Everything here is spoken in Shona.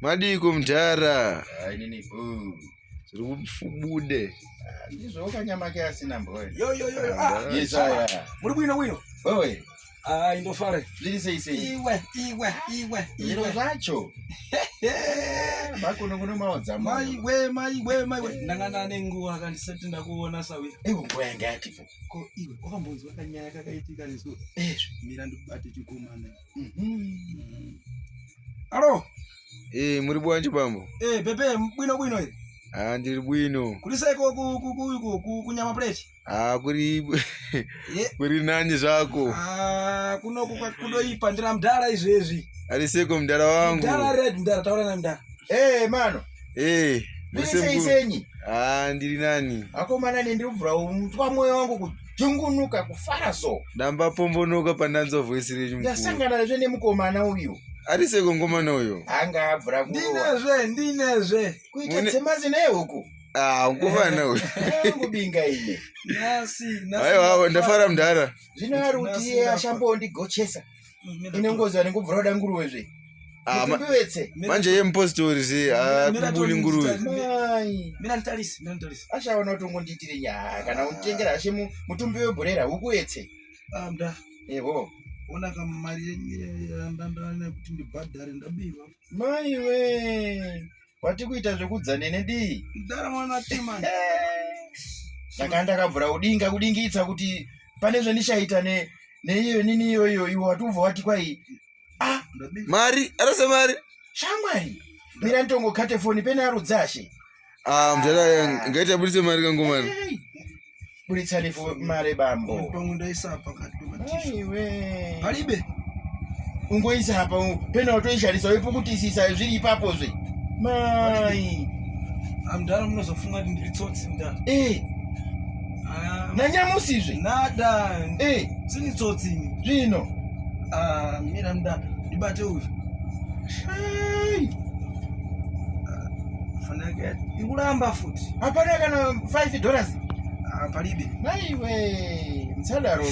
Madiko mtara. Nini boo. Ziri kufubude. Ndizvo kanyama ke asina mboyo. Yo. Yes aya. Muri bwino. Owe. Indofare. Zviri sei. Iwe. Zviro zvacho. Makuno kuno maodza. Maiwe. Ndangana nenguwa kandisati ndakuona sawi. Nguwa yanga yatipo. Ko iwe wakambonzwa kanyaya kakaitika leso. Mira ndibate chikomana. Alo. Muri bwanji bambo? Pepe bwino ere. Ndiri bwino. Kuri seko kunyama plate. Kuri nani zvako? Kuno kudoipa ndira mdara izvezvi. Ari seko mdara wangu. Mdara red mdara taura na mdara. Mano. Ndiri ndiri nani? Akomana ndiri kubvura umutwa moyo wangu kujungunuka kufaraso. Ndamba pombonoka pandanzwa voice renyu mukuru. Ndasangana nezve nemukomana uyu. Ari seko ngomana uyo? Anga abvura Ndinezve. Kuita tsemazi naye huku. Ngomana uyo. Ngubinga ine. Nasi. Aiwa ndafara mdara. Zvino ari kuti ashamboondigochesa. Inongozwa nekubvura kuda nguruwezve. Mutumbiwetse. Manje yemupostori kubuli nguruwe. Mina ntarisi. Ashaona kuti ungonditire nyaya kana unitengera ashe mutumbi webhurera ukuwetse. Mda. Eho. Ona kama mari ndandana kuti ndibhadhare ndabirwa. Maiwe. Wati kuita zvekudzane nedi. Ndara mwana timani. Saka ndakabvura kudingitsa kuti pane zvendishaita neiyo nini iyoyo iwo watubva wati kwai mari arase mari shamwari mira ndongokate foni pena rudzashe mdara ngaita budise mari kangomani buditsani mari bambo mtongo ndaisa pakati pematisha iwe palibe ungoisa apa pena utoisharisa wepo kutisisa zviri ipapo zve mai mdara munozofunga kuti ndiri tsotsi mdara nanyamusizve nada sini tsotsi zvino mira mda ndibate uyu fanake ikuramba futi hapana kana $5 palibe maiwe mtsadaro